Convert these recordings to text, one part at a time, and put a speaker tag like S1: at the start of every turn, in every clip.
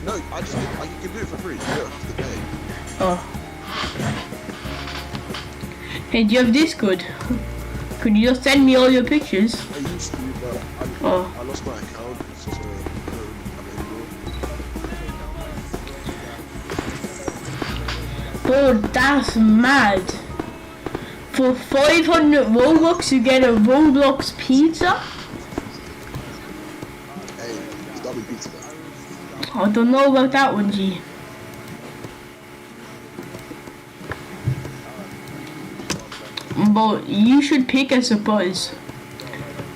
S1: No, you can do it for free. You don't have to pay.
S2: Oh. Hey, do you have Discord? Could you just send me all your pictures?
S1: I used to, but I lost my account, so I'm
S2: Bro, that's mad. For 500 Robux, you get a Roblox pizza?
S1: Hey, stop me pizza.
S2: I don't know about that one, G. But you should pick a surprise.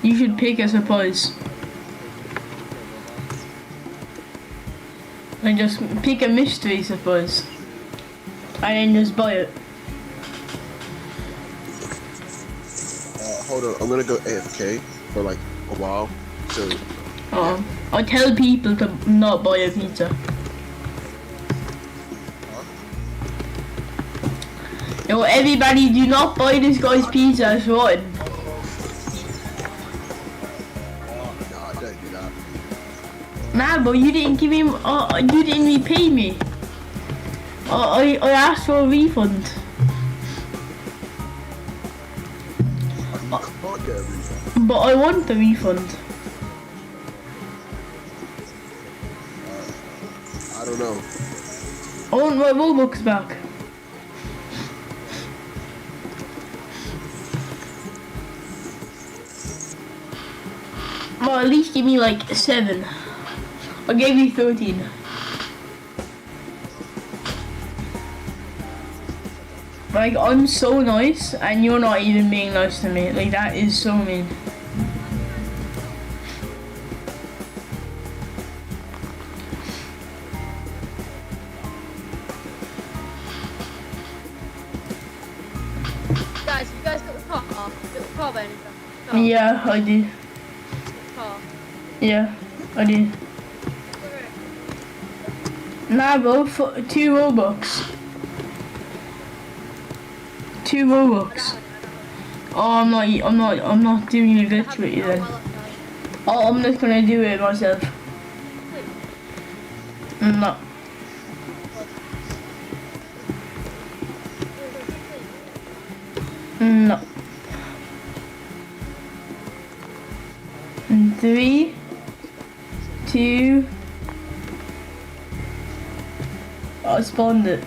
S2: You should pick a surprise. And just pick a mystery surprise. And then just buy it.
S1: Hold on, I'm gonna go AFK for like a while. So.
S2: Oh, I tell people to not buy a pizza. Yo, everybody, do not buy this guy's pizza. It's rotten.
S1: No, I don't do that.
S2: Nah, but you didn't give him. You didn't repay me. I asked for a refund.
S1: You can't get a refund.
S2: But I want the refund.
S1: I don't know.
S2: I want my Robux back. Well, at least give me like 7. I gave you 13. Like, I'm so nice and you're not even being nice to me. Like, that is so mean.
S3: Guys, you guys got the car? Little car by any chance? No.
S2: Yeah, I do.
S3: Car.
S2: Yeah, I do. Nah, bro, 2 Robux. 2 Robux. Oh, I'm not doing it glitch with you then. Oh, I'm just gonna do it myself. No. No. 3, 2. I spawned it.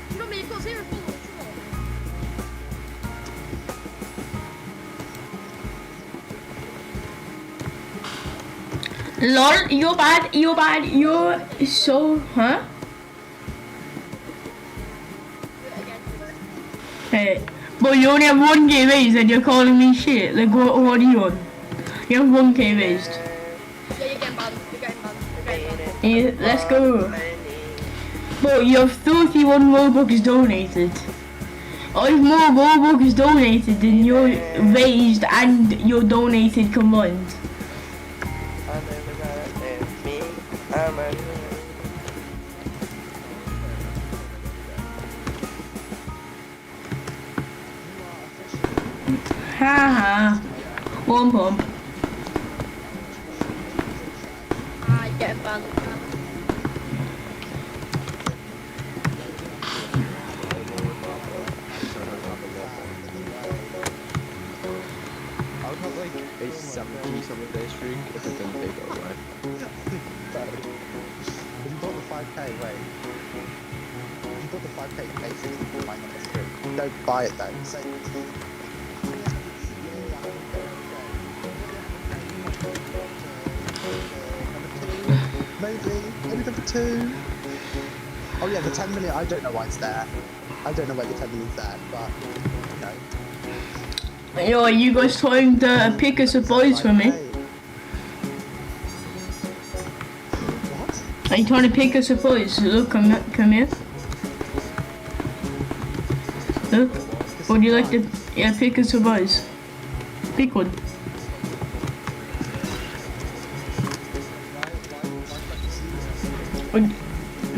S3: You know me, you've got 0 followers.
S2: LOL, you're bad, you're so, huh? Hey, but you only have 1k raised and you're calling me shit. Like, what are you on? You have 1k raised.
S3: Yeah, you're getting banned. You're getting banned.
S2: Yeah, let's go. But you have 31 Robux donated. I have more Robux donated than your raised and your donated combined. Haha. One pump.
S3: Ah, you're getting banned.
S1: I would have like a 70-something day streak if it didn't take away.
S4: If you bought the 5k, wait. If you bought the 5k, you pay 60 for my number 3. Don't buy it though. Say maybe number 2. Oh yeah, the 10 million, I don't know why it's there. I don't know why the 10 million's there, but you know.
S2: Yo, are you guys trying to pick a surprise for me?
S4: What?
S2: Are you trying to pick a surprise? Look, come here. Look, would you like to, yeah, pick a surprise? Pick one.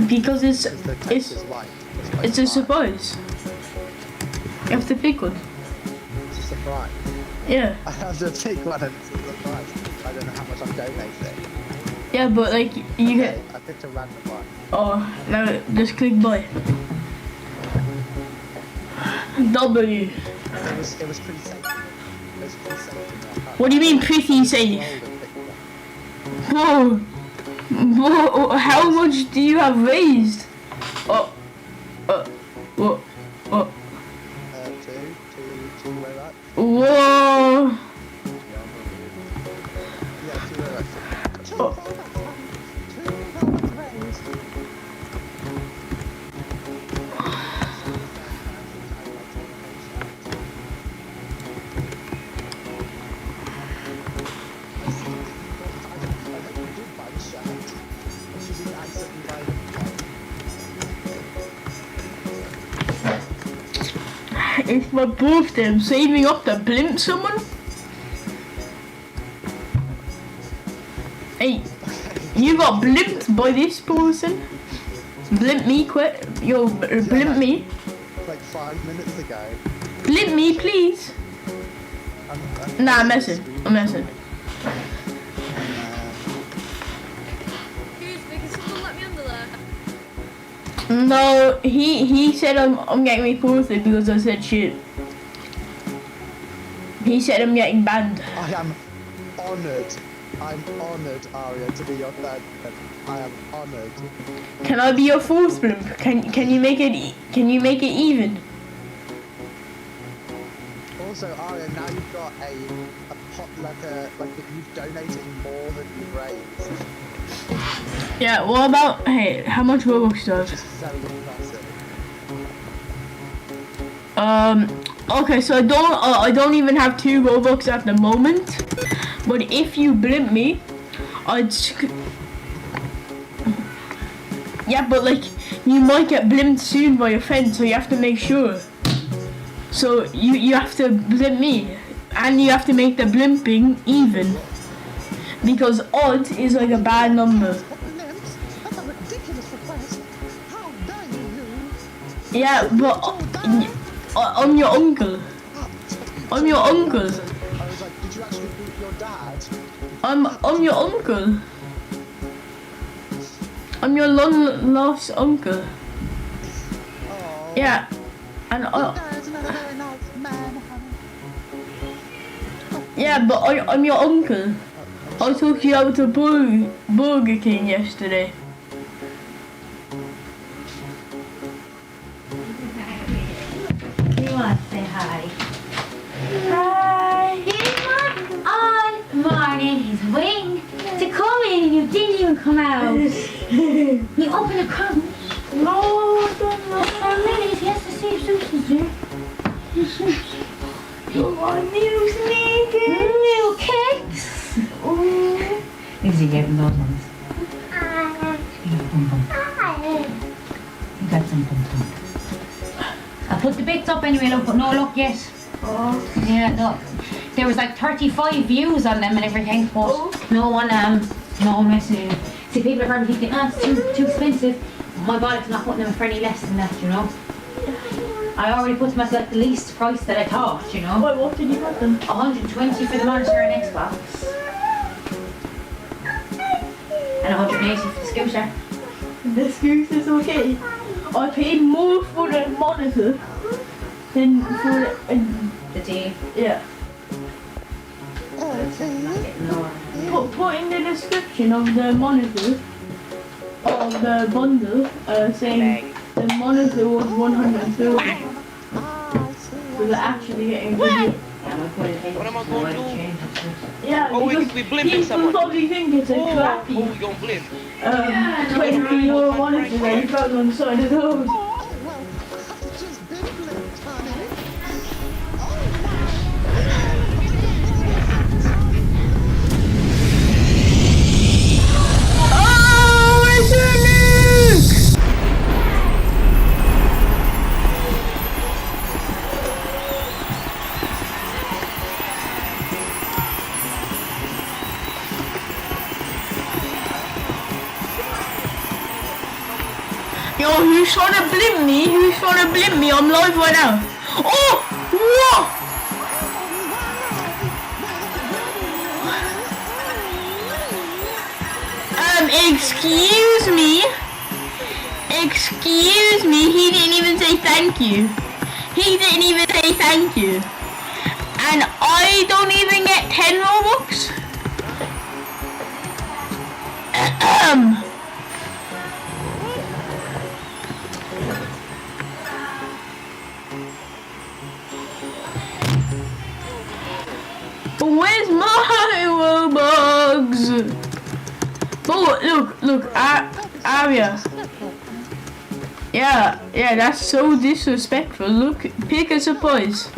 S2: Because it's a surprise. You have to pick one.
S4: It's a surprise.
S2: Yeah.
S4: I have to pick one and it's a surprise. I don't know how much I'm donating.
S2: Yeah, but like you get.
S4: I picked a random one.
S2: Oh, now just click buy. W.
S4: It was pretty safe. It was pretty safe.
S2: What do you mean pretty safe? Whoa. Whoa, how much do you have raised? What?
S4: Two Robux.
S2: Whoa.
S4: Yeah, 2 Robux.
S2: Oh.
S4: 2 Robux raised.
S2: It's my birthday. I'm saving up to blimp someone. Hey, you got blimped by this person. Blimp me, quick. Yo, blimp me.
S4: Like 5 minutes ago.
S2: Blimp me, please. Nah, I'm messing. I'm messing.
S3: Excuse me, can someone let me under there?
S2: No, he said I'm getting reported because I said shit. He said I'm getting banned.
S4: I am honoured. I'm honoured, Aria, to be your third friend. I am honoured.
S2: Can I be your fourth blimp? Can you make it even?
S4: Also, Aria, now you've got a pot like you've donated more than you've raised,
S2: Yeah. What about how much Robux do I
S4: which
S2: have?
S4: is very impressive.
S2: Okay, so I don't even have 2 Robux at the moment. But if you blimp me, yeah, but like you might get blimped soon by your friend, so you have to make sure. So you have to blimp me, and you have to make the blimping even, because odd is like a bad number.
S4: That's a ridiculous request. How dare you?
S2: Yeah, but I'm your uncle. I'm your uncle.
S4: I was like, did you actually beat your dad?
S2: I'm your uncle. I'm your long lost uncle.
S4: Oh.
S2: Yeah, and
S4: That's another very nice man.
S2: yeah, but I'm your uncle. I took you out to Burger King yesterday.
S5: You want to say hi? Hi. You didn't all morning. He's waiting to come in and you didn't even come out. You open the crunch.
S2: No, I don't know.
S5: For a minute, he has to see if Susie's there.
S2: You want new sneakers?
S5: New cakes. Is he getting those ones? You got pum pum. You got some pum pum. I put the bits up anyway, look, but no luck yet.
S2: Oh.
S5: Yeah, no. There was like 35 views on them and everything, but no one messaging. See, people are probably thinking, it's too expensive. My body's not putting them for any less than that, you know. I already put to myself the least price that I thought, you know.
S2: Wait, what did you get them?
S5: 120 for the monitor and Xbox. And 180 for the scooter.
S2: The scooter's okay. I paid more for the monitor than for
S5: The D.
S2: yeah.
S5: Getting lower.
S2: Put in the description of the monitor of the bundle saying the monitor was 130. So they're actually getting good.
S5: Yeah, I'm putting it in.
S6: What am I going to do?
S2: Yeah,
S6: Oh,
S2: because
S6: we blimping
S2: people
S6: someone.
S2: probably think it's a crappy
S6: Oh, you gonna blimp?
S2: €20 monitor that you found on the side of the road.
S4: Oh, well, I've just been blipped, honey.
S2: Oh, it's a nuke! Oh, who's trying to blimp me? Who's trying to blimp me? I'm live right now. Oh, what? Excuse me. Excuse me. He didn't even say thank you. He didn't even say thank you. And I don't even get 10 Robux. Where's my Robux? Oh, look, Aria. Yeah, that's so disrespectful. Look, pick a surprise.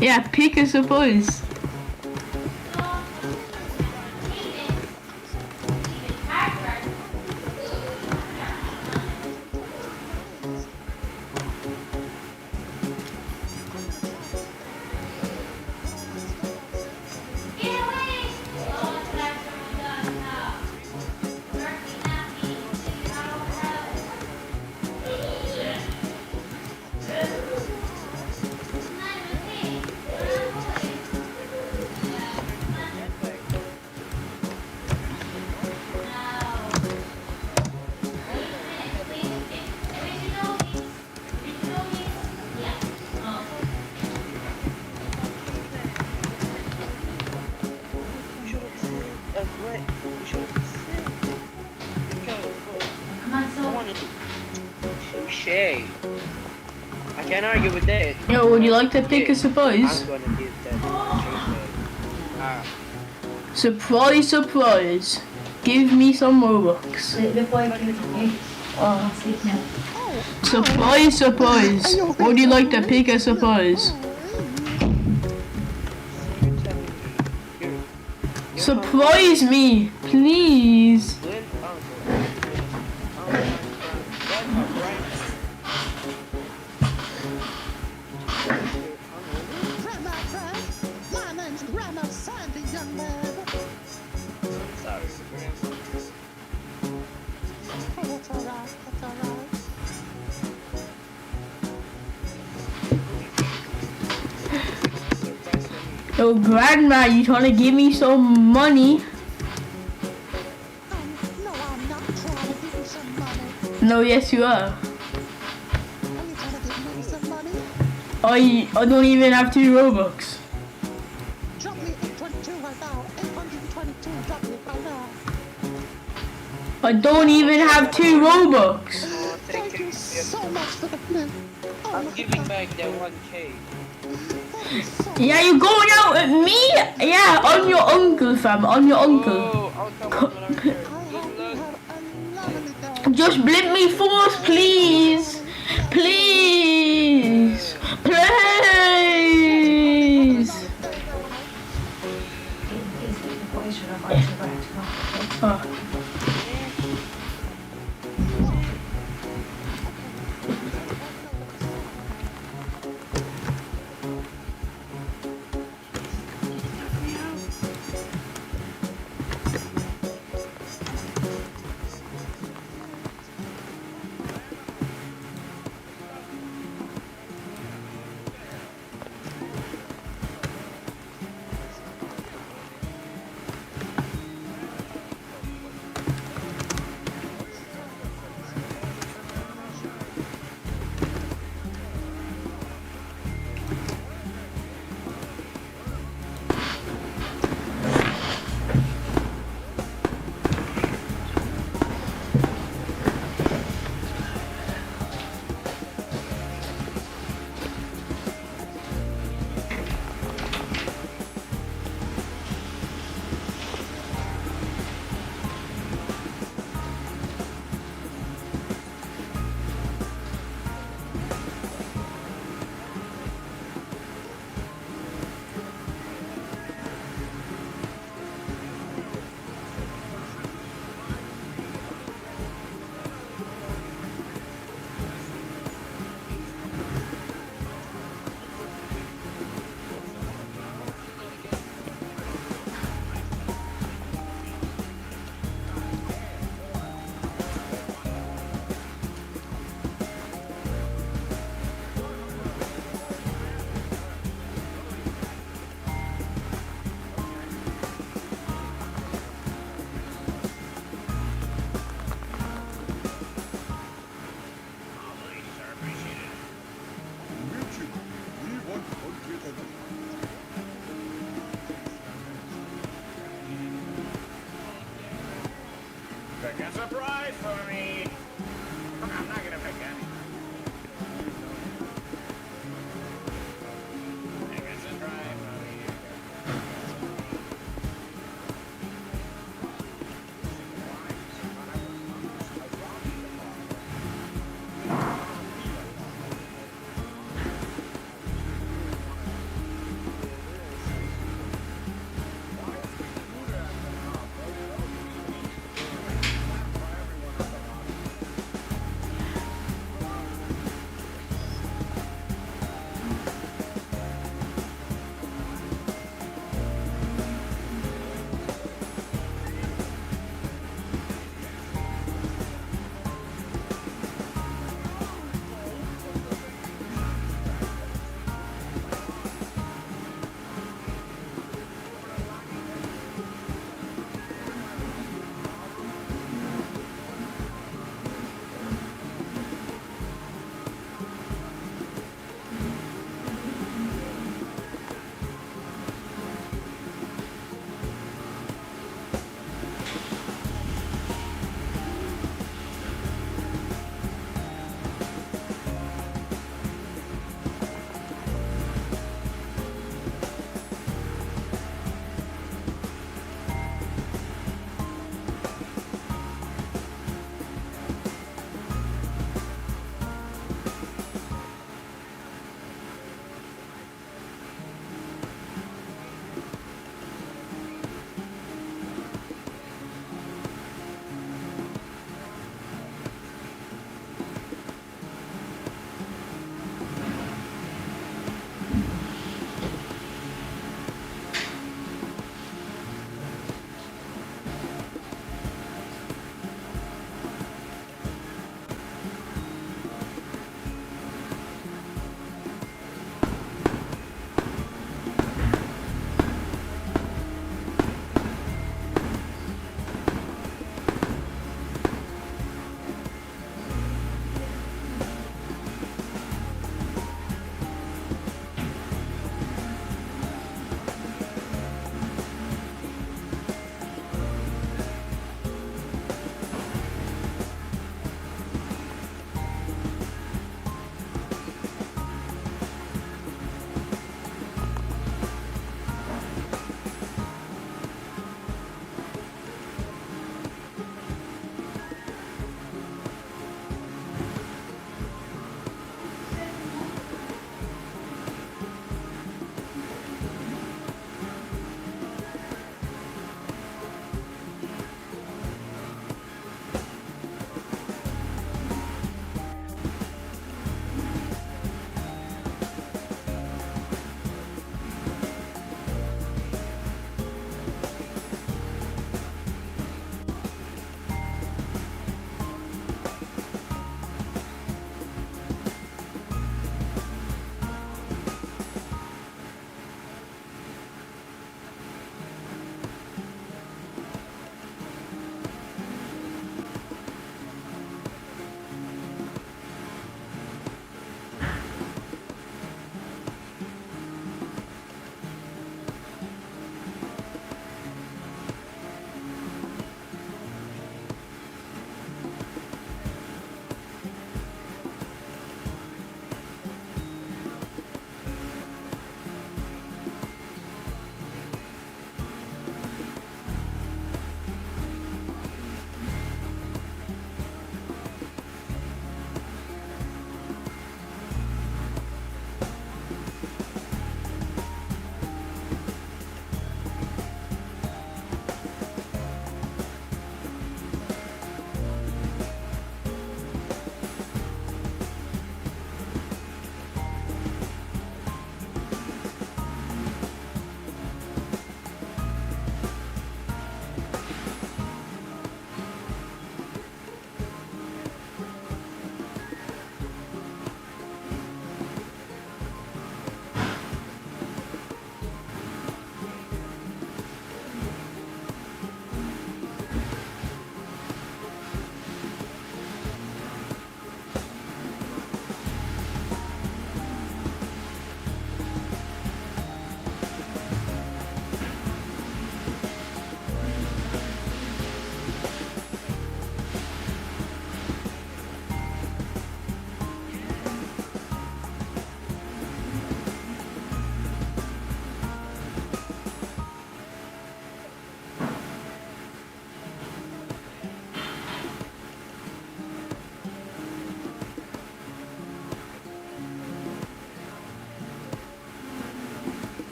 S2: Yeah, pick a surprise.
S6: Touche. I can't argue with that.
S2: Yo, would you like to pick a surprise?
S6: I'm gonna give that.
S2: Surprise, surprise. Give me some Robux.
S5: Oh, sleep now.
S2: Surprise, surprise. Would you like to pick a surprise? Surprise me, please. Yo, Grandma, you trying to give me some money?
S4: No, I'm not trying to give you some money.
S2: No, yes you are.
S4: Are you trying to give me some money?
S2: I don't even have 2 Robux.
S4: Drop me 822 right now. 822, drop me right now.
S2: I don't even have 2 Robux.
S4: Thank you so much for the flip. Oh,
S6: I'm
S4: my
S6: giving
S4: God.
S6: back that 1K.
S4: Thank you so
S2: Yeah, you're going out at me? Yeah, I'm your uncle, fam. I'm your uncle.
S6: Oh, I'll come over here.
S4: I hope you have a lovely day.
S2: Just blimp me first, please. Please. Please. Oh.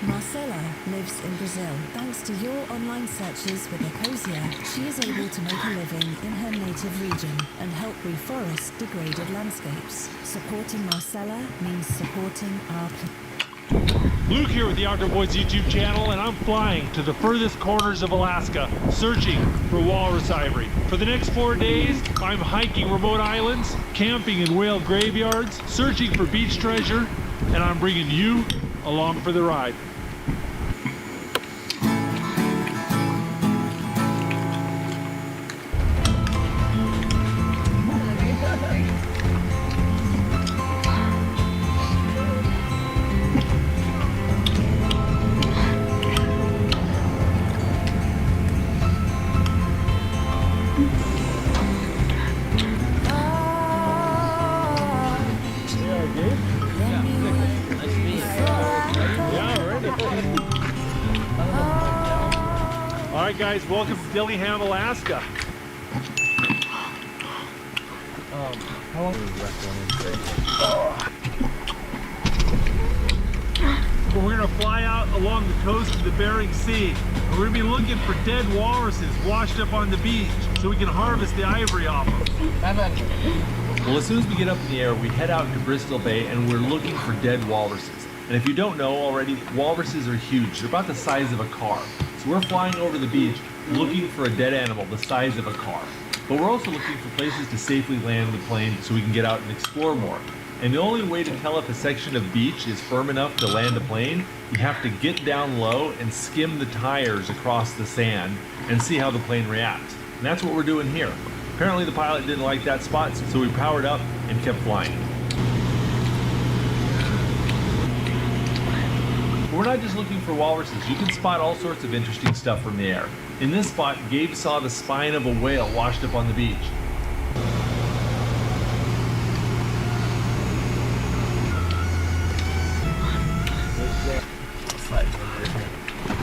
S7: Marcella lives in Brazil. Thanks to your online searches with Ecosia, she is able to make a living in her native region and help reforest degraded landscapes. Supporting Marcella means supporting our
S8: Luke here with the Outdoor Boys YouTube channel, and I'm flying to the furthest corners of Alaska, searching for walrus ivory. For the next 4 days, I'm hiking remote islands, camping in whale graveyards, searching for beach treasure, and I'm bringing you along for the ride. All right, guys, welcome to Dillingham, Alaska.
S1: How long was wreck
S8: Well, we're gonna fly out along the coast of the Bering Sea. And we're gonna be looking for dead walruses washed up on the beach so we can harvest the ivory off them.
S9: Well, as soon as we get up in the air, we head out into Bristol Bay and we're looking for dead walruses. And if you don't know already, walruses are huge. They're about the size of a car. So we're flying over the beach looking for a dead animal the size of a car. But we're also looking for places to safely land the plane so we can get out and explore more. And the only way to tell if a section of beach is firm enough to land a plane, you have to get down low and skim the tires across the sand and see how the plane reacts. And that's what we're doing here. Apparently the pilot didn't like that spot, so we powered up and kept flying. We're not just looking for walruses. You can spot all sorts of interesting stuff from the air. In this spot, Gabe saw the spine of a whale washed up on the beach.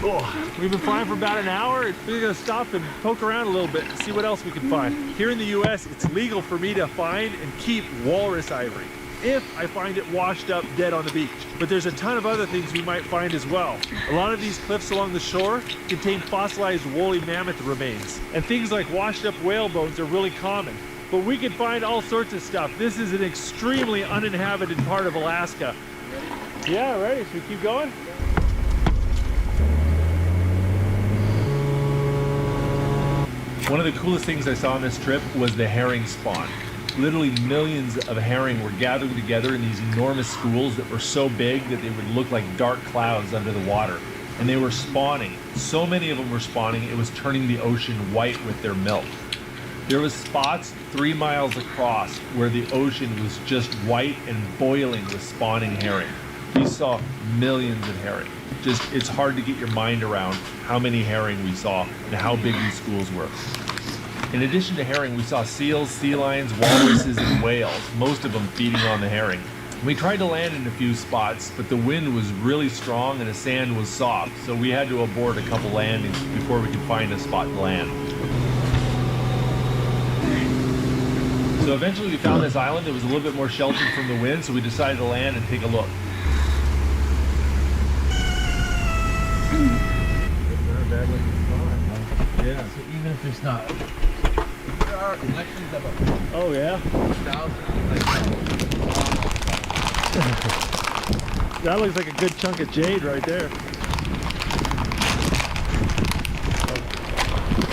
S9: Oh, we've been flying for about an hour. We're gonna stop and poke around a little bit and see what else we can find. Here in the US, it's legal for me to find and keep walrus ivory if I find it washed up dead on the beach. But there's a ton of other things we might find as well. A lot of these cliffs along the shore contain fossilized woolly mammoth remains. And things like washed up whale bones are really common. But we can find all sorts of stuff. This is an extremely uninhabited part of Alaska. Yeah, ready? Should we keep going? One of the coolest things I saw on this trip was the herring spawn. Literally millions of herring were gathered together in these enormous schools that were so big that they would look like dark clouds under the water. And they were spawning. So many of them were spawning, it was turning the ocean white with their milk. There was spots 3 miles across where the ocean was just white and boiling with spawning herring. We saw millions of herring. Just, it's hard to get your mind around how many herring we saw and how big these schools were. In addition to herring, we saw seals, sea lions, walruses, and whales, most of them feeding on the herring. We tried to land in a few spots, but the wind was really strong and the sand was soft, so we had to abort a couple landings before we could find a spot to land. So eventually we found this island that was a little bit more sheltered from the wind, so we decided to land and take a look.
S10: Yeah. So even if there's not, there are collections of them.
S8: Oh yeah? That looks like a good chunk of jade right there.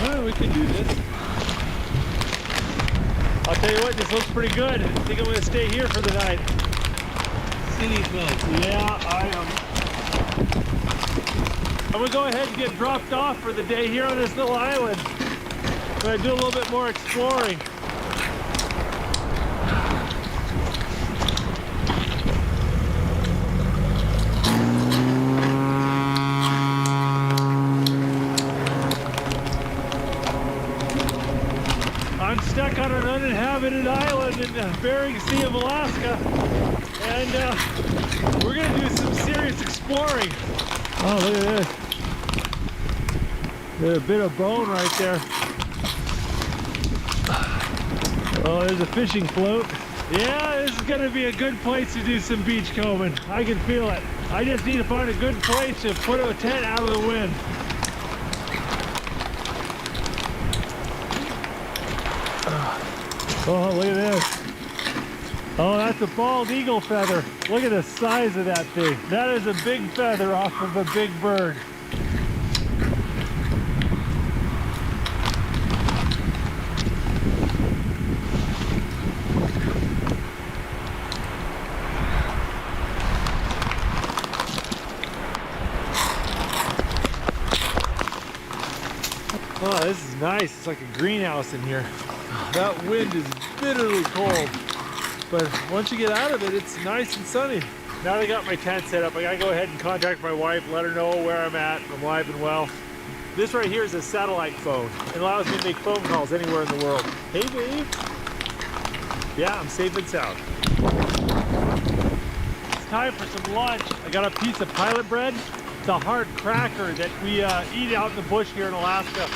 S8: Well, we can do this. I'll tell you what, this looks pretty good. I think I'm going to stay here for the night.
S10: Silly clothes.
S8: Yeah, I am. I'm going to go ahead and get dropped off for the day here on this little island. I'm going to do a little bit more exploring. I'm stuck on an uninhabited island in the Bering Sea of Alaska, and we're going to do some serious exploring. Oh, look at this. There's a bit of bone right there. Oh, there's a fishing float. Yeah, this is going to be a good place to do some beach combing. I can feel it. I just need to find a good place to put a tent out of the wind. Oh, look at this. Oh, that's a bald eagle feather. Look at the size of that thing. That is a big feather off of a big bird. Oh, this is nice. It's like a greenhouse in here. That wind is bitterly cold, but once you get out of it, it's nice and sunny. Now that I got my tent set up, I gotta go ahead and contact my wife, let her know where I'm at, I'm alive and well. This right here is a satellite phone. It allows me to make phone calls anywhere in the world. Hey, babe. Yeah, I'm safe and sound. It's time for some lunch. I got a piece of pilot bread. It's a hard cracker that we eat out in the bush here in Alaska.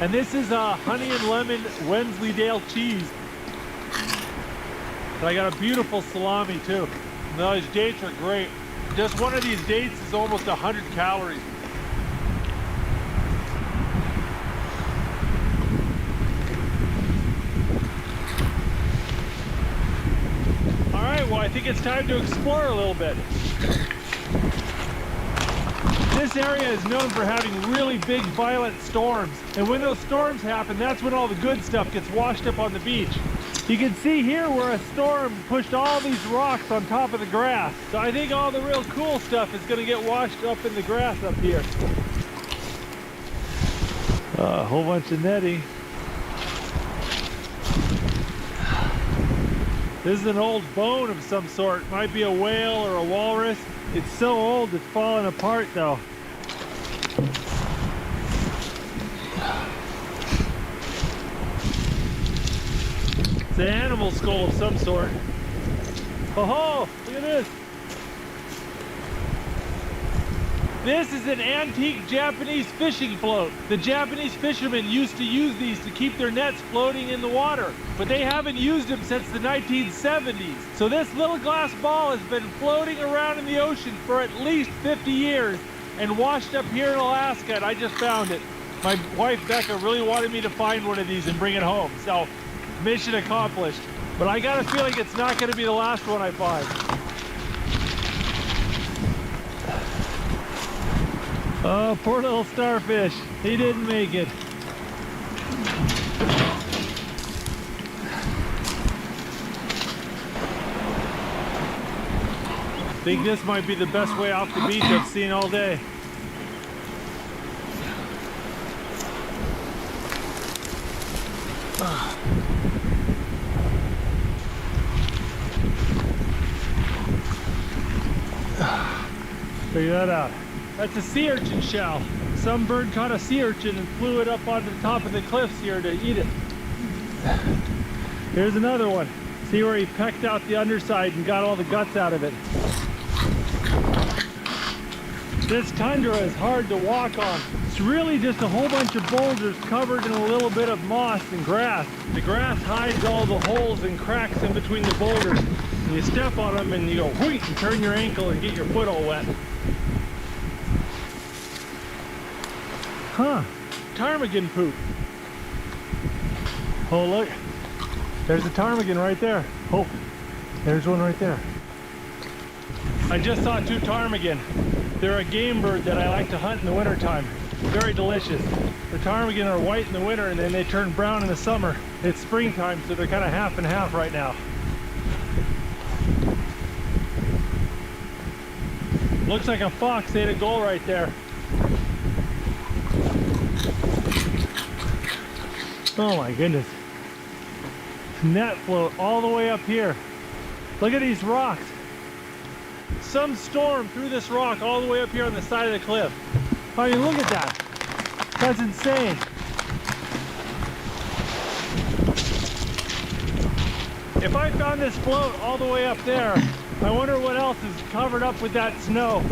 S8: And this is honey and lemon Wensleydale cheese. And I got a beautiful salami too. And those dates are great. Just one of these dates is almost 100 calories. All right, well, I think it's time to explore a little bit. This area is known for having really big, violent storms. And when those storms happen, that's when all the good stuff gets washed up on the beach. You can see here where a storm pushed all these rocks on top of the grass. So I think all the real cool stuff is going to get washed up in the grass up here. A whole bunch of netting. This is an old bone of some sort. Might be a whale or a walrus. It's so old it's falling apart though. It's an animal skull of some sort. Oh, look at this. This is an antique Japanese fishing float. The Japanese fishermen used to use these to keep their nets floating in the water, but they haven't used them since the 1970s. So this little glass ball has been floating around in the ocean for at least 50 years and washed up here in Alaska, and I just found it. My wife Becca really wanted me to find one of these and bring it home, so mission accomplished. But I got a feeling it's not going to be the last one I find. Oh, poor little starfish. He didn't make it. I think this might be the best way off the beach I've seen all day. Check that out. That's a sea urchin shell. Some bird caught a sea urchin and flew it up onto the top of the cliffs here to eat it. Here's another one. See where he pecked out the underside and got all the guts out of it. This tundra is hard to walk on. It's really just a whole bunch of boulders covered in a little bit of moss and grass. The grass hides all the holes and cracks in between the boulders. And you step on them and you go whoink and turn your ankle and get your foot all wet. Huh, ptarmigan poop. Oh look, there's a ptarmigan right there. Oh, there's one right there. I just saw 2 ptarmigan. They're a game bird that I like to hunt in the wintertime. Very delicious. The ptarmigan are white in the winter and then they turn brown in the summer. It's springtime, so they're kind of half and half right now. Looks like a fox ate a gull right there. Oh my goodness. Net float all the way up here. Look at these rocks. Some storm threw this rock all the way up here on the side of the cliff. I mean, look at that. That's insane. If I found this float all the way up there, I wonder what else is covered up with that snow.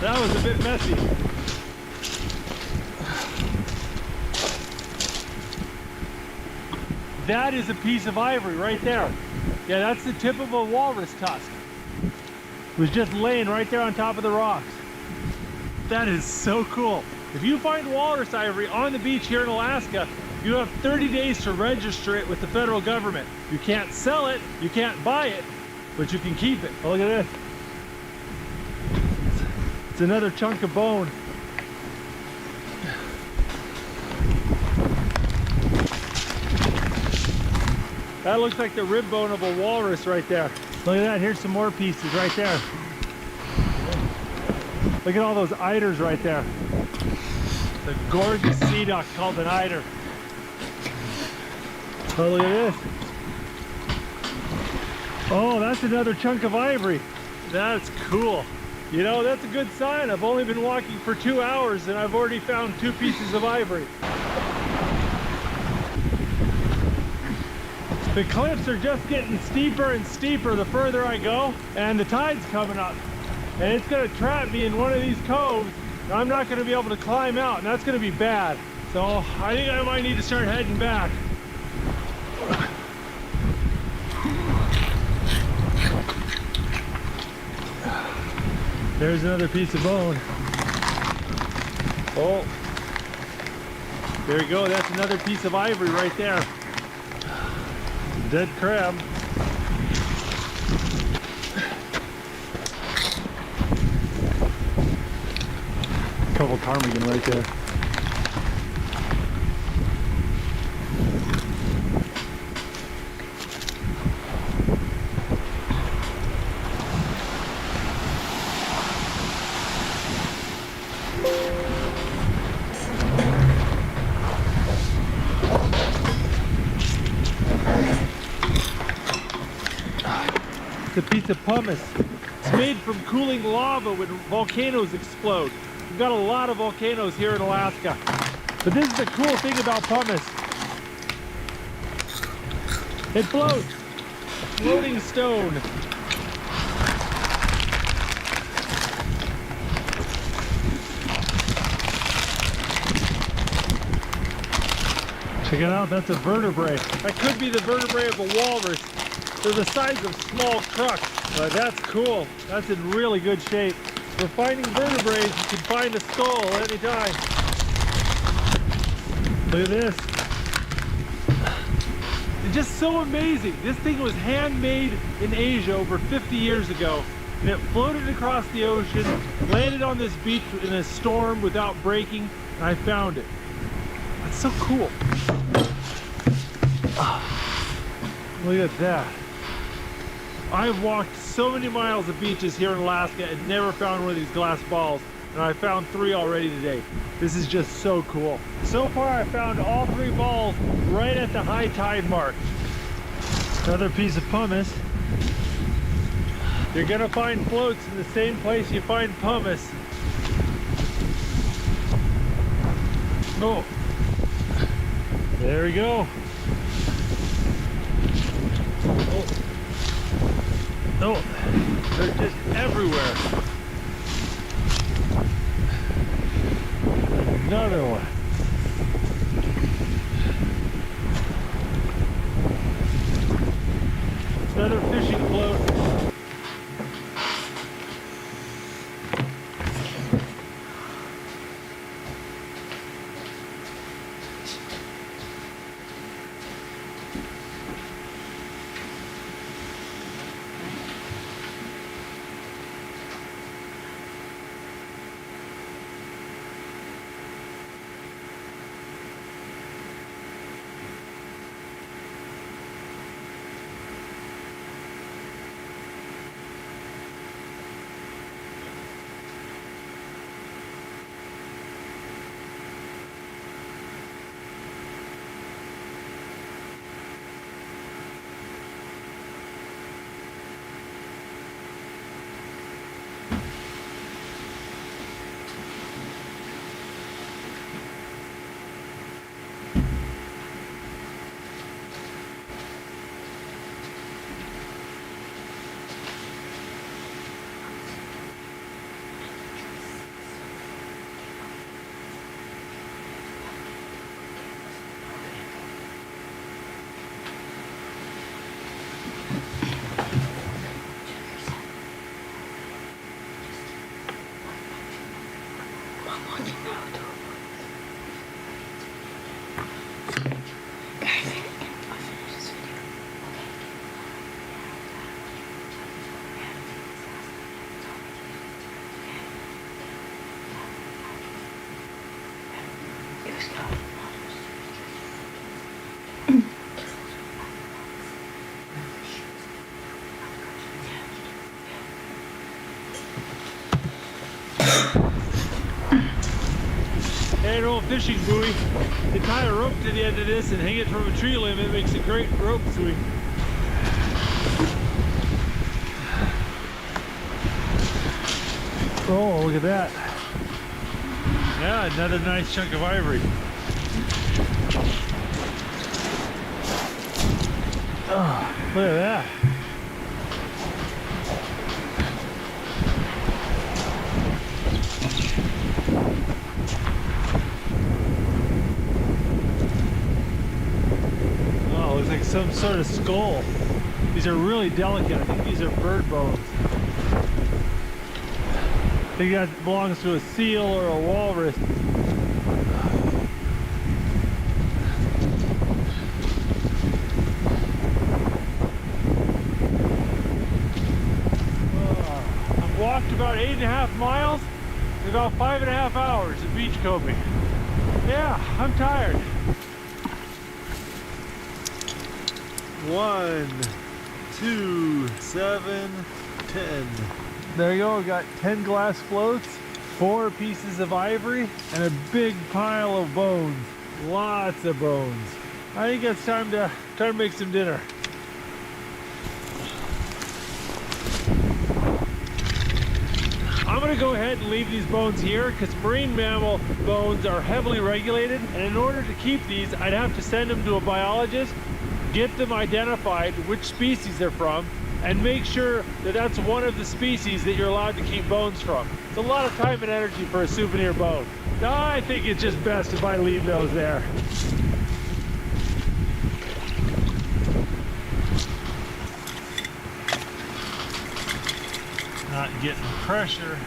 S8: That was a bit messy. That is a piece of ivory right there. Yeah, that's the tip of a walrus tusk. It was just laying right there on top of the rocks. That is so cool. If you find walrus ivory on the beach here in Alaska, you have 30 days to register it with the federal government. You can't sell it, you can't buy it, but you can keep it. Oh, look at this. It's another chunk of bone. That looks like the rib bone of a walrus right there. Look at that, here's some more pieces right there. Look at all those eiders right there. The gorgeous sea duck called an eider. Oh, look at this. Oh, that's another chunk of ivory. That's cool. You know, that's a good sign. I've only been walking for 2 hours and I've already found 2 pieces of ivory. The cliffs are just getting steeper and steeper the further I go, and the tide's coming up. And it's gonna trap me in one of these coves. I'm not gonna be able to climb out, and that's gonna be bad. So I think I might need to start heading back. There's another piece of bone. Oh, there you go. That's another piece of ivory right there. Dead crab. Couple ptarmigan right there. It's a piece of pumice. It's made from cooling lava when volcanoes explode. We've got a lot of volcanoes here in Alaska. But this is the cool thing about pumice. It floats. Floating stone. Check it out, that's a vertebrae. That could be the vertebrae of a walrus. They're the size of small trucks, but that's cool. That's in really good shape. For finding vertebrae, you can find a skull anytime. Look at this. It's just so amazing. This thing was handmade in Asia over 50 years ago. and it floated across the ocean, landed on this beach in a storm without breaking, and I found it. That's so cool. Look at that. I've walked so many miles of beaches here in Alaska and never found one of these glass balls, and I found 3 already today. This is just so cool. So far I found all 3 balls right at the high tide mark. Another piece of pumice. You're gonna find floats in the same place you find pumice. Oh, there we go. Oh, they're just everywhere. Another one. Another fishing float. An old fishing buoy. You tie a rope to the end of this and hang it from a tree limb. It makes a great rope swing. Oh, look at that. Yeah, another nice chunk of ivory. Oh, look at that. Oh, looks like some sort of skull. These are really delicate. I think these are bird bones. I think that belongs to a seal or a walrus. I've walked about 8.5 miles in about 5.5 hours of beach combing. Yeah, I'm tired. 1, 2, 7, 10. There you go, we got 10 glass floats, 4 pieces of ivory, and a big pile of bones. Lots of bones. I think it's time to make some dinner. I'm gonna go ahead and leave these bones here because marine mammal bones are heavily regulated, and in order to keep these, I'd have to send them to a biologist, get them identified, which species they're from, and make sure that that's one of the species that you're allowed to keep bones from. It's a lot of time and energy for a souvenir bone. I think it's just best if I leave those there. Not getting pressure.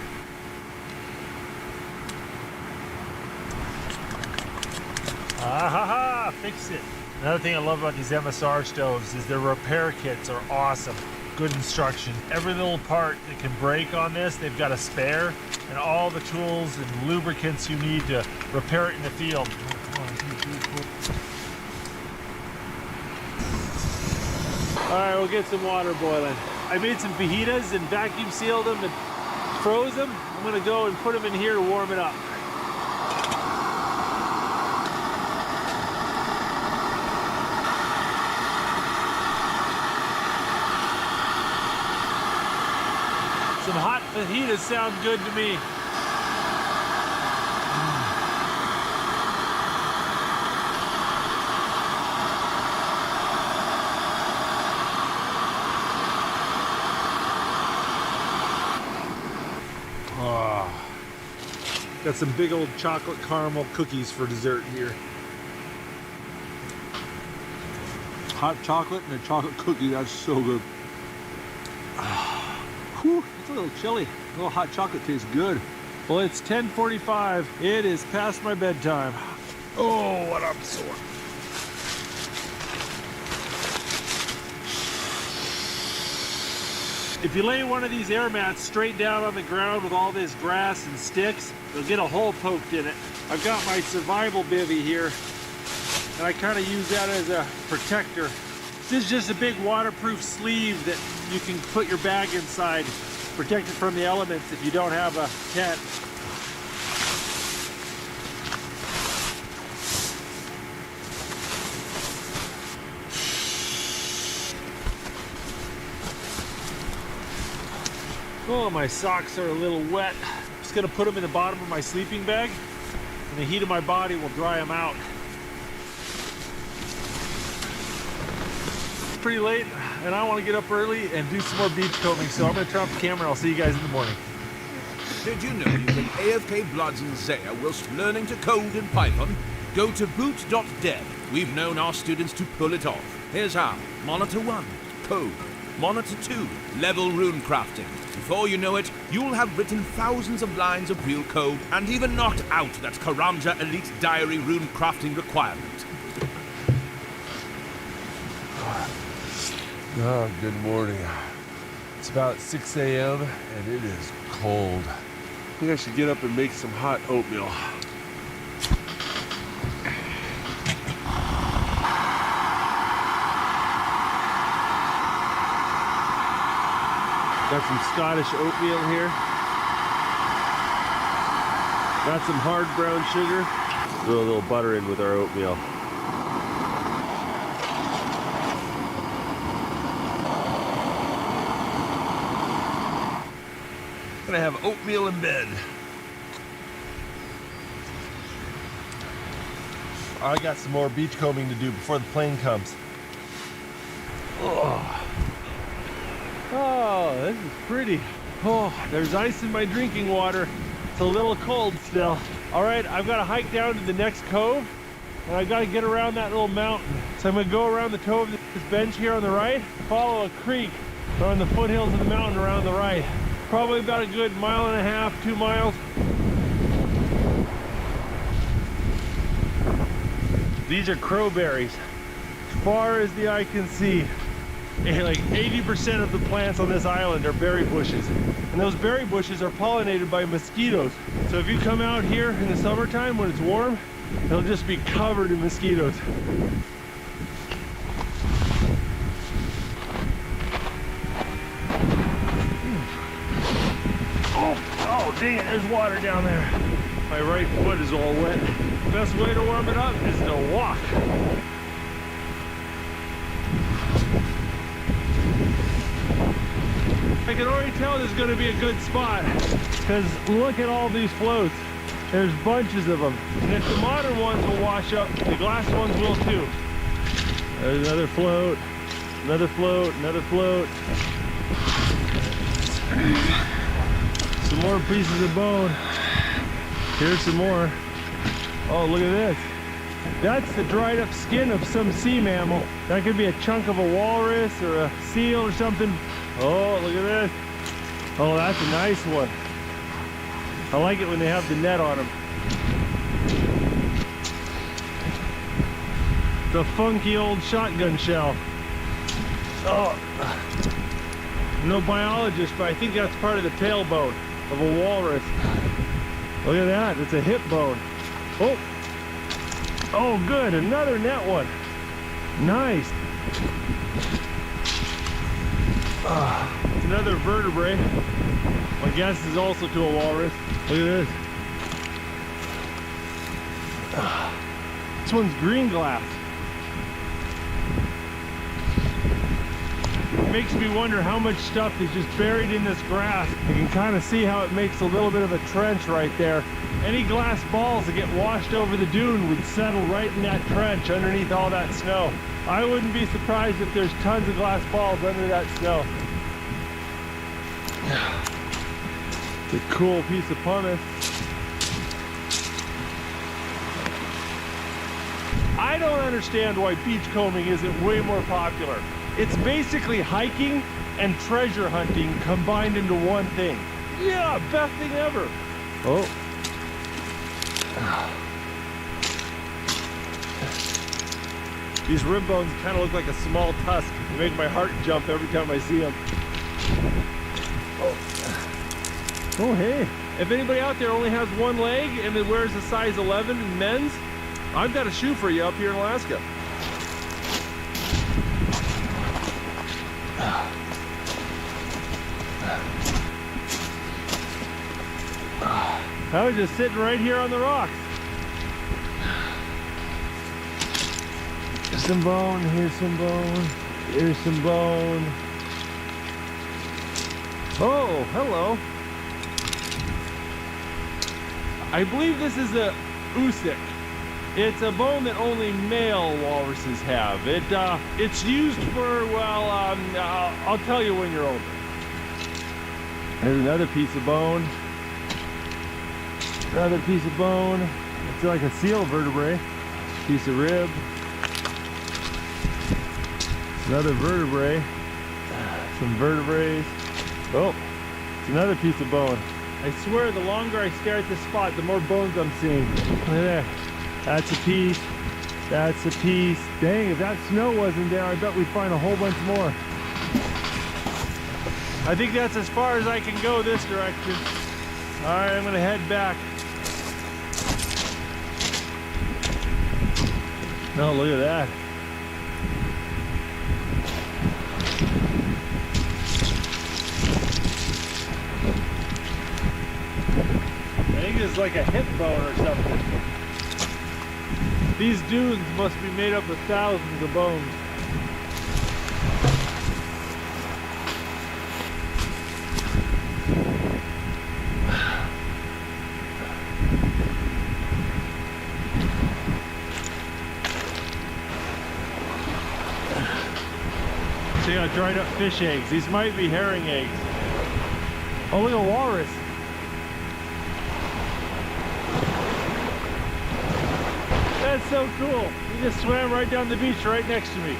S8: Ah ha ha, fix it. Another thing I love about these MSR stoves is their repair kits are awesome. good instruction. Every little part that can break on this, they've got a spare, and all the tools and lubricants you need to repair it in the field. All right, we'll get some water boiling. I made some fajitas and vacuum sealed them and froze them. I'm gonna go and put them in here to warm it up. Some hot fajitas sound good to me. Got some big old chocolate caramel cookies for dessert here. Hot chocolate and a chocolate cookie, that's so good. Whew, it's a little chilly. A little hot chocolate tastes good. Well, it's 10:45. It is past my bedtime. Oh, what I'm sore. If you lay one of these air mats straight down on the ground with all this grass and sticks, you'll get a hole poked in it. I've got my survival bivvy here, and I kind of use that as a protector. This is just a big waterproof sleeve that you can put your bag inside, protect it from the elements if you don't have a tent. Oh, my socks are a little wet. I'm just gonna put them in the bottom of my sleeping bag, and the heat of my body will dry them out. It's pretty late, and I want to get up early and do some more beach combing, so I'm gonna turn off the camera and I'll see you guys in the morning.
S11: Did you know you can AFK Bloods and Zaya whilst learning to code in Python? Go to boot.dev. We've known our students to pull it off. Here's how. Monitor 1, code. Monitor 2, level rune crafting. Before you know it, you'll have written thousands of lines of real code and even knocked out that Karanja Elite Diary rune crafting requirement.
S12: Oh, good morning. It's about 6 a.m. and it is cold. I think I should get up and make some hot oatmeal.
S8: Got some Scottish oatmeal here. Got some hard brown sugar. Throw a little butter in with our oatmeal.
S12: Gonna have oatmeal in bed. I got some more beach combing to do before the plane comes.
S8: Oh, this is pretty. Oh, there's ice in my drinking water. It's a little cold still. All right, I've got to hike down to the next cove, and I've got to get around that little mountain. So I'm gonna go around the toe of this bench here on the right, follow a creek on the foothills of the mountain around the right. Probably about a good 1.5 miles, 2 miles. These are crowberries. As far as the eye can see, like 80% of the plants on this island are berry bushes. And those berry bushes are pollinated by mosquitoes. So if you come out here in the summertime when it's warm, it'll just be covered in mosquitoes. Oh dang it, there's water down there. My right foot is all wet. Best way to warm it up is to walk. I can already tell this is going to be a good spot, because look at all these floats. There's bunches of them. And if the modern ones will wash up, the glass ones will too. There's another float, another float, another float. Some more pieces of bone. Here's some more. Oh, look at this. That's the dried up skin of some sea mammal. That could be a chunk of a walrus or a seal or something. Oh, look at this. Oh, that's a nice one. I like it when they have the net on them. The funky old shotgun shell. Oh. I'm no biologist, but I think that's part of the tailbone of a walrus. Look at that, it's a hip bone. Oh, oh good, another net one. Nice. It's another vertebrae. My guess is also to a walrus. Look at this. This one's green glass. It makes me wonder how much stuff is just buried in this grass. You can kind of see how it makes a little bit of a trench right there. Any glass balls that get washed over the dune would settle right in that trench underneath all that snow. I wouldn't be surprised if there's tons of glass balls under that snow. It's a cool piece of pumice. I don't understand why beachcombing isn't way more popular. It's basically hiking and treasure hunting combined into one thing. Yeah, best thing ever. Oh. These rib bones kind of look like a small tusk. They make my heart jump every time I see them. Oh, hey. If anybody out there only has one leg and it wears a size 11 in men's, I've got a shoe for you up here in Alaska. I was just sitting right here on the rocks. Here's some bone, here's some bone, here's some bone. Oh, hello. I believe this is a Usik. It's a bone that only male walruses have. It's used for, well, I'll tell you when you're older. There's another piece of bone. Another piece of bone. It's like a seal vertebrae. Piece of rib. Another vertebrae. Some vertebrae. Oh, it's another piece of bone. I swear the longer I stare at this spot, the more bones I'm seeing. Look at that. That's a piece. That's a piece. Dang, if that snow wasn't there, I bet we'd find a whole bunch more. I think that's as far as I can go this direction. All right, I'm gonna head back. Oh, look at that. I think it's like a hip bone or something. These dunes must be made up of thousands of bones. They got dried up fish eggs. These might be herring eggs. Oh, look at a walrus. That's so cool. He just swam right down the beach right next to me.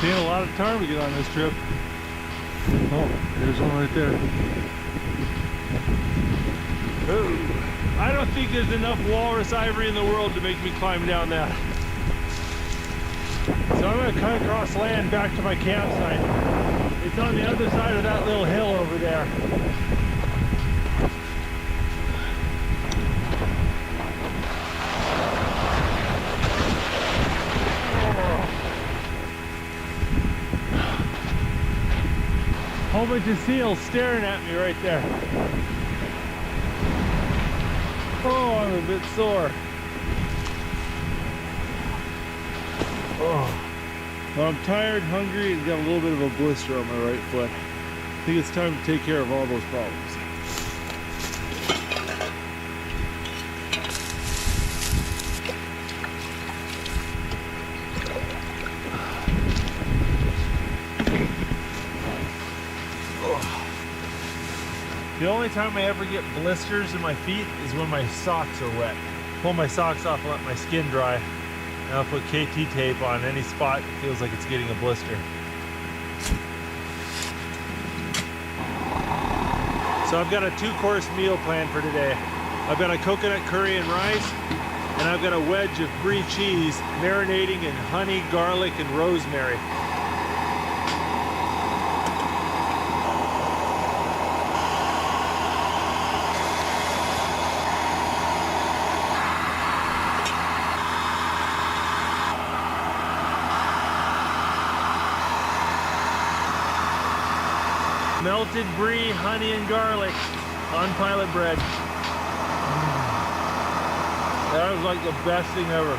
S8: Seeing a lot of ptarmigan on this trip. Oh, there's one right there. Oh, I don't think there's enough walrus ivory in the world to make me climb down that. So I'm going to cut across land back to my campsite. It's on the other side of that little hill over there. Whole bunch of seals staring at me right there. Oh, I'm a bit sore. Oh. Well, I'm tired, hungry, and got a little bit of a blister on my right foot. I think it's time to take care of all those problems. The only time I ever get blisters in my feet is when my socks are wet. Pull my socks off and let my skin dry. And I'll put KT tape on any spot that feels like it's getting a blister. So I've got a 2-course meal plan for today. I've got a coconut curry and rice, and I've got a wedge of brie cheese marinating in honey, garlic, and rosemary. Melted brie, honey, and garlic on pilot bread. That was like the best thing ever.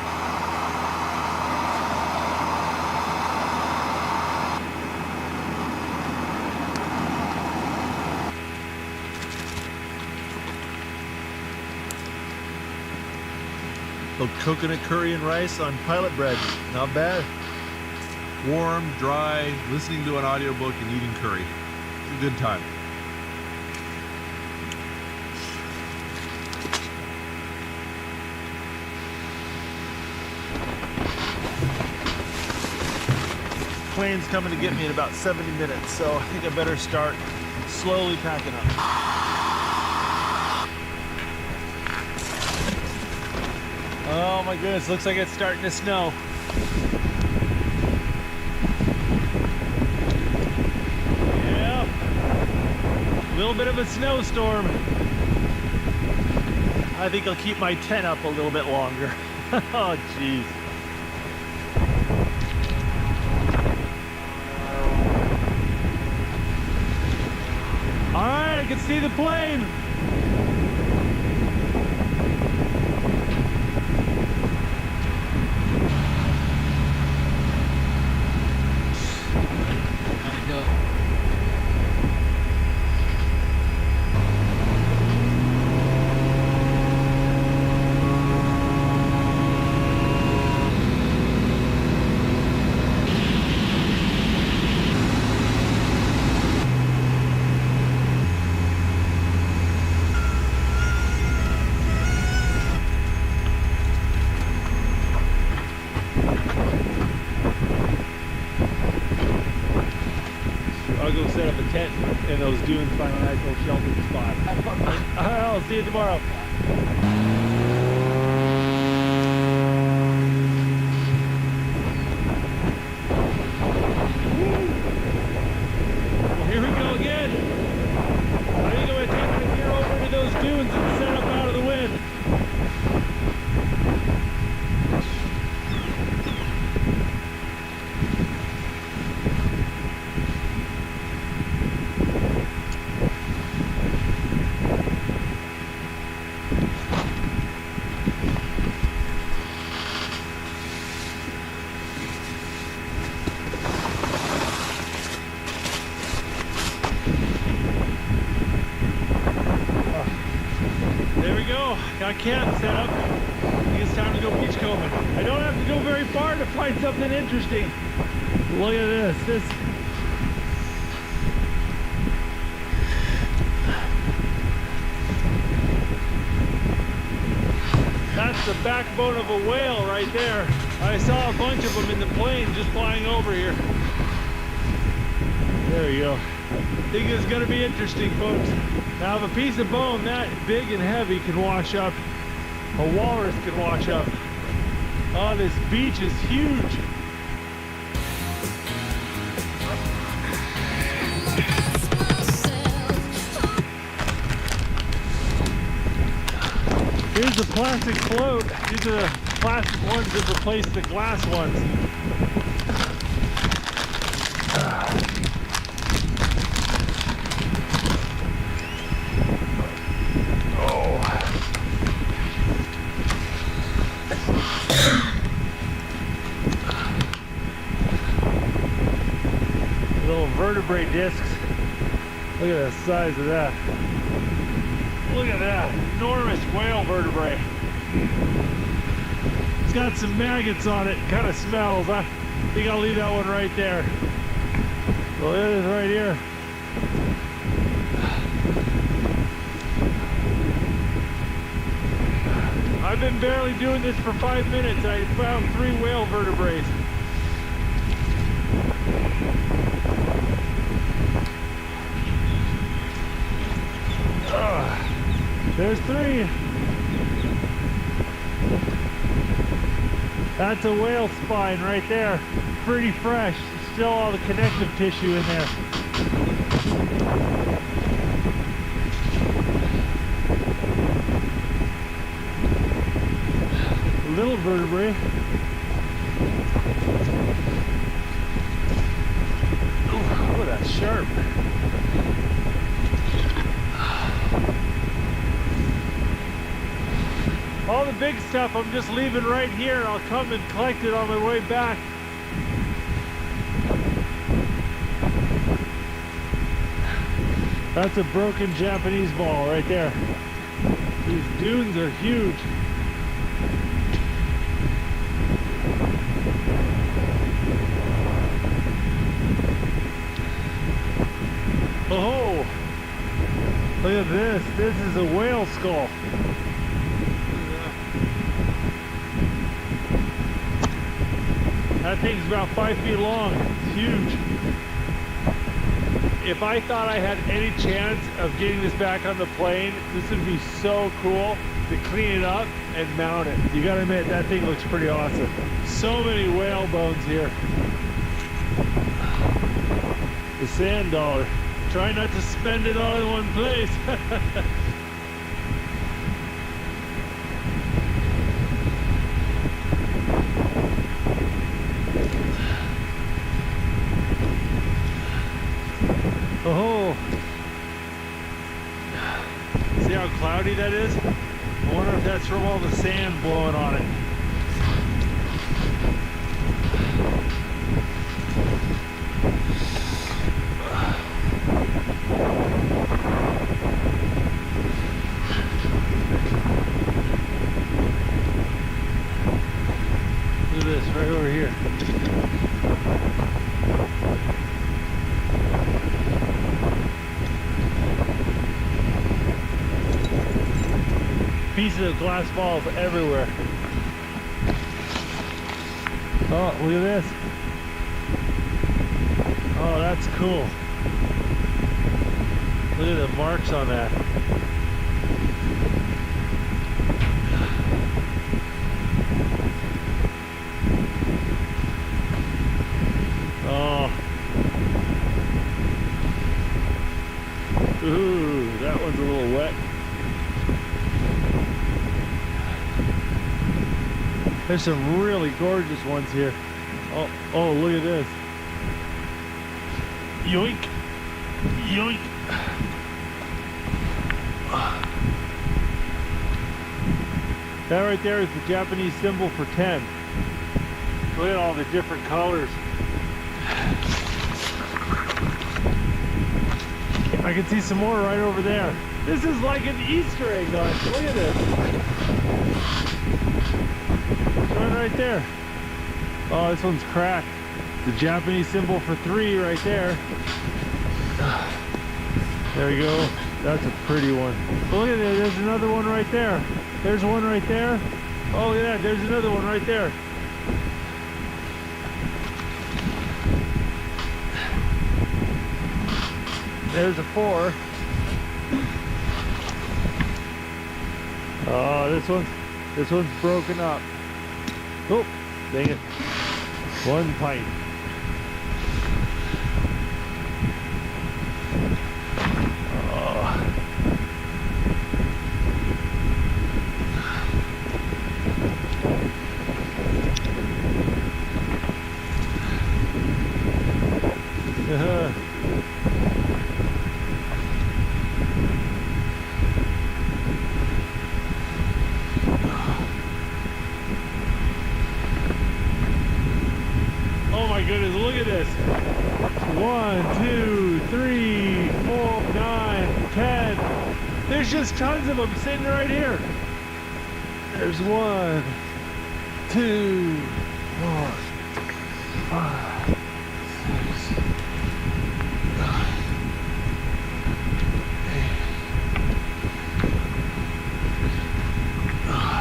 S8: little coconut curry and rice on pilot bread. Not bad.
S9: Warm, dry, listening to an audiobook and eating curry. It's a good time.
S8: Plane's coming to get me in about 70 minutes, so I think I better start slowly packing up. Oh my goodness, looks like it's starting to snow. Yeah, a little bit of a snowstorm. I think I'll keep my tent up a little bit longer. Oh jeez. All right, I can see the plane. I'll go set up a tent in those dunes, find a nice little sheltered spot. All right, I'll see you tomorrow. Well, here we go again. I think I'm going to take the gear over to those dunes and set up out of the wind. There we go. Got camp set up. I think it's time to go beachcombing. I don't have to go very far to find something interesting. Look at this. That's the backbone of a whale right there. I saw a bunch of them in the plane just flying over here. There you go. I think it's going to be interesting, folks. Now, if a piece of bone that big and heavy can wash up, a walrus can wash up. Oh, this beach is huge. Here's the plastic float. These are the plastic ones that replace the glass ones. Little vertebrae discs. Look at the size of that. Look at that enormous whale vertebrae. It's got some maggots on it. Kind of smells. I think I'll leave that one right there. Well, it is right here. I've been barely doing this for 5 minutes. I found 3 whale vertebrae. There's 3. That's a whale spine right there. Pretty fresh. Still all the connective tissue in there. Little vertebrae. Ooh, that's sharp. All the big stuff I'm just leaving right here. I'll come and collect it on my way back. That's a broken Japanese ball right there. These dunes are huge. Oh, look at this. This is a whale skull. That thing's about 5 feet long. It's huge. If I thought I had any chance of getting this back on the plane, this would be so cool to clean it up and mount it. You gotta admit, that thing looks pretty awesome. So many whale bones here. The sand dollar. Try not to spend it all in one place. Oh, see how cloudy that is? I wonder if that's from all the sand blowing on it. Look at this, right over here. Pieces of glass balls everywhere. Oh, look at this. Oh, that's cool. Look at the marks on that. Oh. Ooh, that one's a little wet. There's some really gorgeous ones here. Oh, oh, look at this. Yoink. Yoink. That right there is the Japanese symbol for 10. Look at all the different colors. I can see some more right over there. This is like an Easter egg, guys. Look at this. One right there. Oh, this one's cracked. The Japanese symbol for 3 right there. There we go. That's a pretty one. Look at that. There's another one right there. There's one right there. Oh, look at that. There's another one right there. There's a 4. Oh, this one's broken up. Oh, dang it. 1 pint. Oh my goodness, look at this. 1, 2, 3, 4, 9, 10. There's just tons of them sitting right here. There's 1, 2, 4, 5, 6, 9, 8, 9.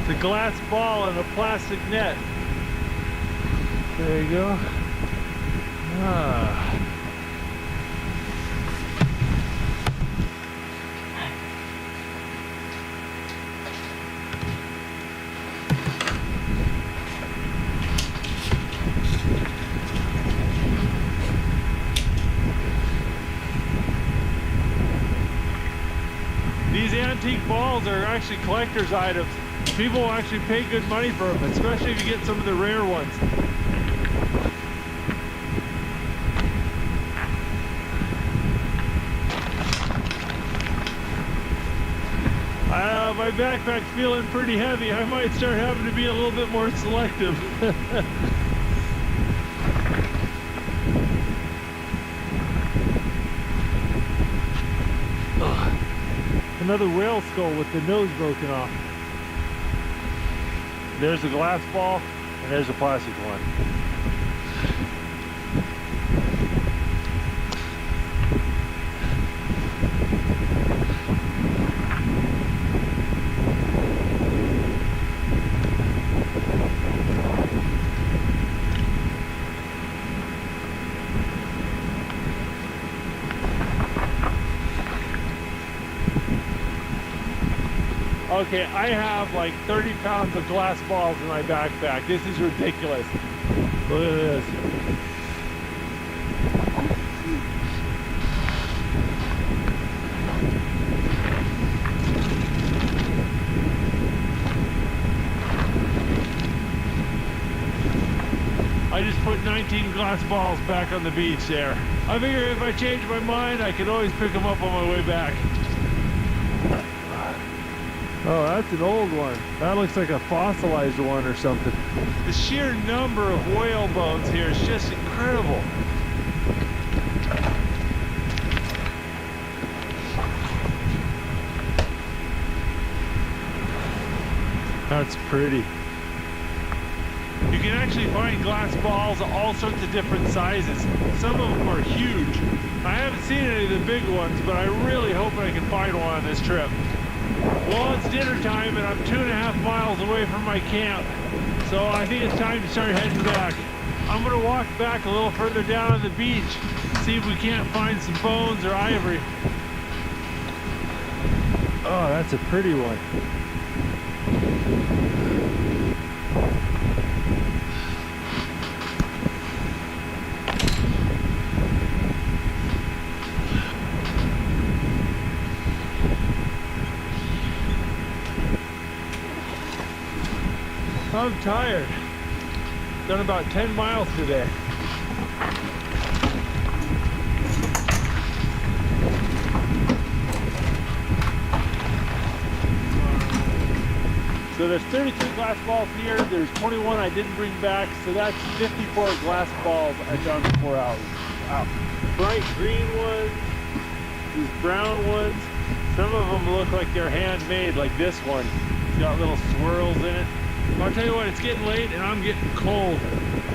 S8: The glass ball and a plastic net. There you go. Ah. These antique balls are actually collector's items. People will actually pay good money for them, especially if you get some of the rare ones. My backpack's feeling pretty heavy. I might start having to be a little bit more selective. Another whale skull with the nose broken off. There's a glass ball, and there's a plastic one. Okay, I have like 30 pounds of glass balls in my backpack. This is ridiculous. Look at this. I just put 19 glass balls back on the beach there. I figure if I change my mind, I can always pick them up on my way back. Oh, that's an old one. That looks like a fossilized one or something. The sheer number of whale bones here is just incredible. That's pretty. You can actually find glass balls of all sorts of different sizes. Some of them are huge. I haven't seen any of the big ones, but I really hope I can find one on this trip. Well, it's dinner time and I'm 2.5 miles away from my camp, so I think it's time to start heading back. I'm gonna walk back a little further down on the beach, see if we can't find some bones or ivory. Oh, that's a pretty one. I'm tired. Done about 10 miles today. So there's 33 glass balls here. There's 21 I didn't bring back. So that's 54 glass balls I found in 4 hours. Wow. Bright green ones, these brown ones. Some of them look like they're handmade, like this one. It's got little swirls in it. I'll tell you what, it's getting late and I'm getting cold.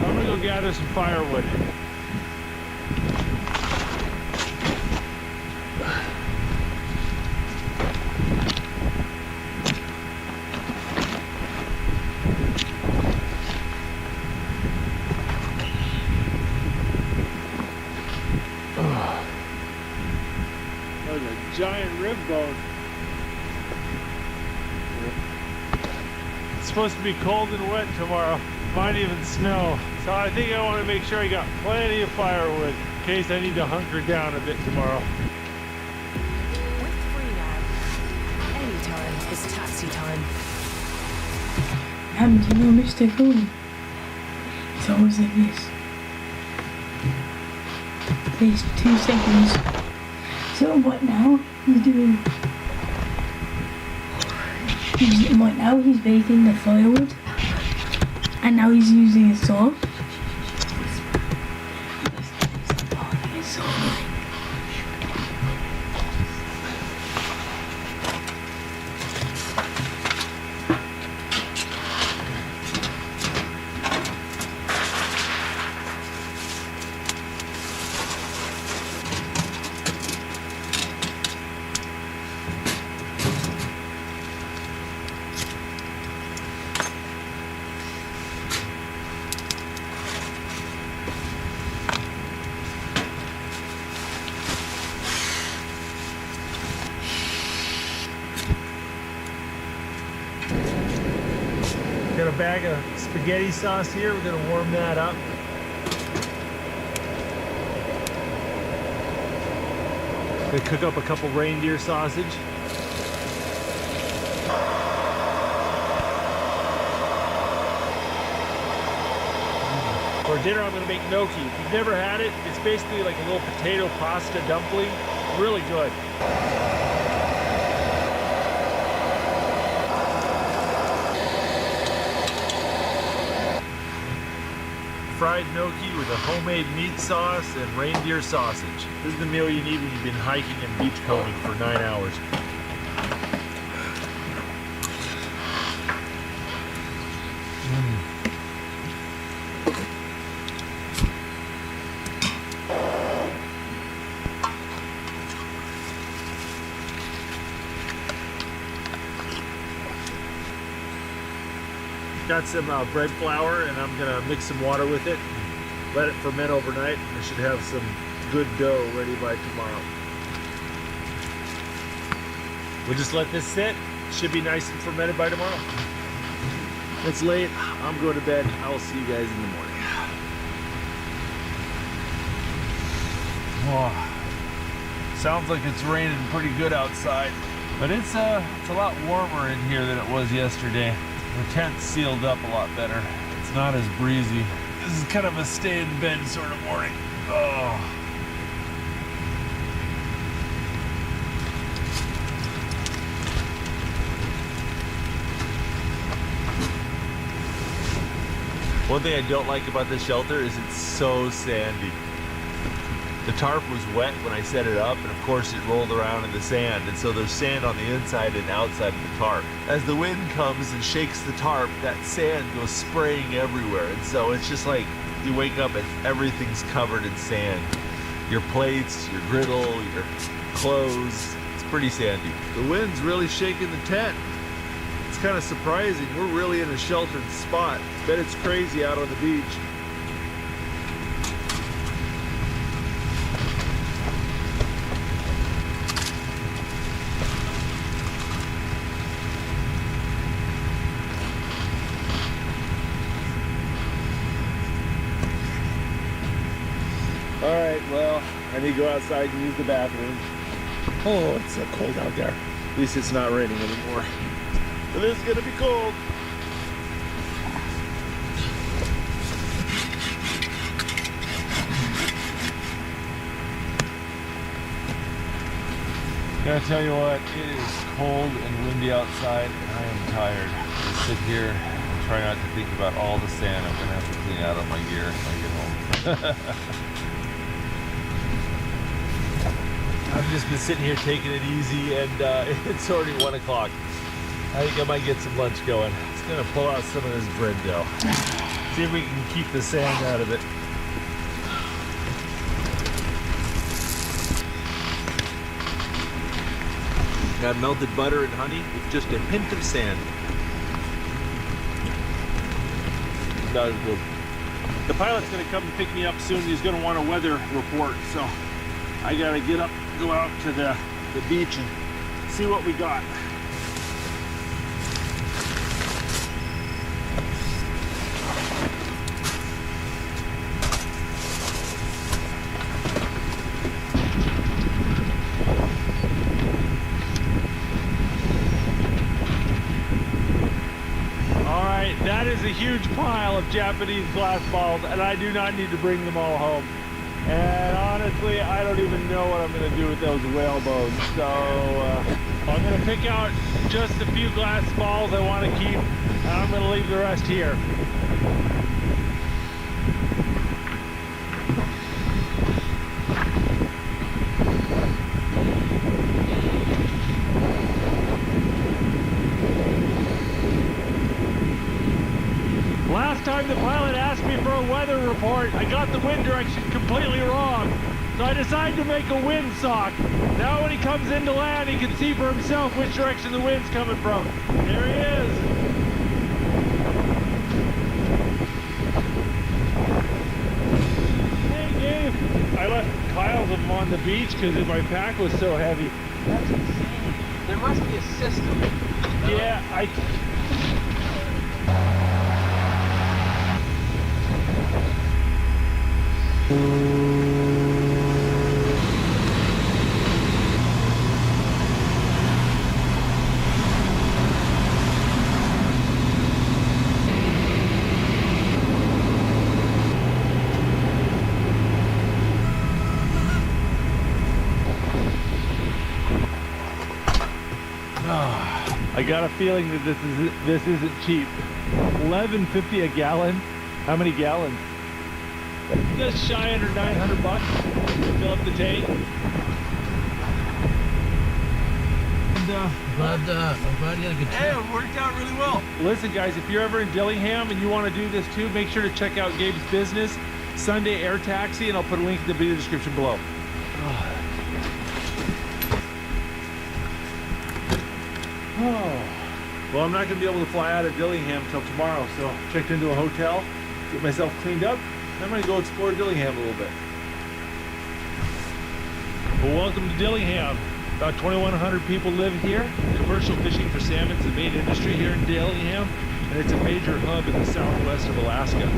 S8: I'm gonna go gather some firewood. That was a giant rib bone. It's supposed to be cold and wet tomorrow. Might even snow. So I think I want to make sure I got plenty of firewood in case I need to hunker down a bit tomorrow.
S7: With FreeNav, anytime is taxi time.
S2: Do you know Mr. Cool? It's always like this. Please, 2 seconds. So what now? He's doing... Right now he's baking the firewood. And now he's using a saw.
S8: Got a bag of spaghetti sauce here. We're gonna warm that up. Gonna cook up a couple reindeer sausage. For dinner, I'm gonna make gnocchi. If you've never had it, it's basically like a little potato pasta dumpling. Really good. Fried gnocchi with a homemade meat sauce and reindeer sausage. This is the meal you need when you've been hiking and beachcombing for 9 hours. Got some bread flour, and I'm gonna mix some water with it, let it ferment overnight. I should have some good dough ready by tomorrow. We'll just let this sit. Should be nice and fermented by tomorrow. It's late. I'm going to bed. I will see you guys in the morning.
S12: Oh, sounds like it's raining pretty good outside, but it's a lot warmer in here than it was yesterday. The tent's sealed up a lot better. It's not as breezy. This is kind of a stay in bed sort of morning. Oh.
S9: One thing I don't like about this shelter is it's so sandy. The tarp was wet when I set it up, and of course it rolled around in the sand, and so there's sand on the inside and outside of the tarp. As the wind comes and shakes the tarp, that sand goes spraying everywhere, and so it's just like you wake up and everything's covered in sand. Your plates, your griddle, your clothes, it's pretty sandy. The wind's really shaking the tent. It's kind of surprising. We're really in a sheltered spot. Bet it's crazy out on the beach. All right, well, I need to go outside and use the bathroom. Oh, it's so cold out there. At least it's not raining anymore. But it's gonna be cold.
S12: Gotta tell you what, it is cold and windy outside, and I am tired. I sit here and try not to think about all the sand I'm gonna have to clean out of my gear when I get home.
S8: I've just been sitting here taking it easy, and it's already 1 o'clock. I think I might get some lunch going. Just gonna pull out some of this bread dough. See if we can keep the sand out of it. Got melted butter and honey with just a hint of sand. That was good. The pilot's gonna come and pick me up soon. He's gonna want a weather report, so I gotta get up, go out to the beach and see what we got. That is a huge pile of Japanese glass balls, and I do not need to bring them all home. And honestly, I don't even know what I'm going to do with those whale bones. So I'm going to pick out just a few glass balls I want to keep, and I'm going to leave the rest here. Last time the pilot asked me for a weather report, I got the wind direction completely wrong. So I decided to make a windsock. Now when he comes into land, he can see for himself which direction the wind's coming from. There he is. Hey, Dave. I left piles of them on the beach because my pack was so heavy.
S10: That's insane. There must be a system.
S8: Yeah, I got a feeling that this isn't cheap. $11.50 a gallon. How many gallons? Just shy under $900 to fill up the tank.
S10: And I'm glad you had a good
S12: Hey,
S10: trip.
S12: it worked out really well.
S8: Listen, guys, if you're ever in Dillingham and you want to do this too, make sure to check out Gabe's business, Sunday Air Taxi, and I'll put a link in the video description below. Well, I'm not going to be able to fly out of Dillingham until tomorrow, so checked into a hotel, get myself cleaned up, and I'm going to go explore Dillingham a little bit. Well, welcome to Dillingham. About 2,100 people live here. Commercial fishing for salmon is the main industry here in Dillingham, and it's a major hub in the southwest of Alaska.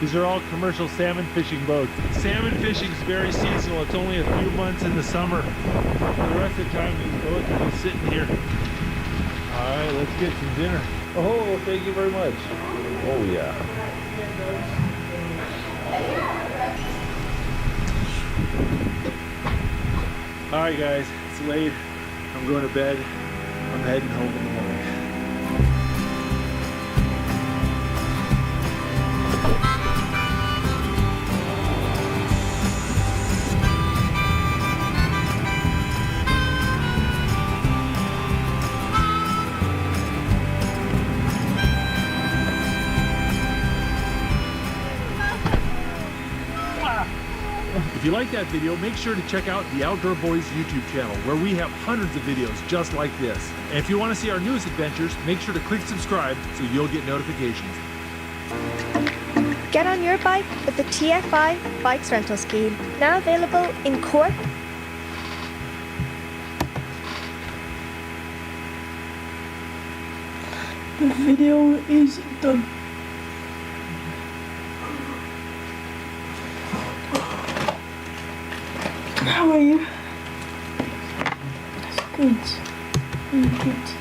S8: These are all commercial salmon fishing boats. Salmon fishing is very seasonal. It's only a few months in the summer. The rest of the time, these boats are just sitting here. All right, let's get some dinner. Oh, thank you very much. Oh, yeah. All right, guys, it's late. I'm going to bed. I'm heading home in the morning. If you like that video, make sure to check out the Outdoor Boys YouTube channel, where we have hundreds of videos just like this. And if you want to see our newest adventures, make sure to click subscribe so you'll get notifications.
S13: Get on your bike with the TFI Bikes Rental Scheme, now available in Cork.
S2: The video is done. How are you? That's good. Very good.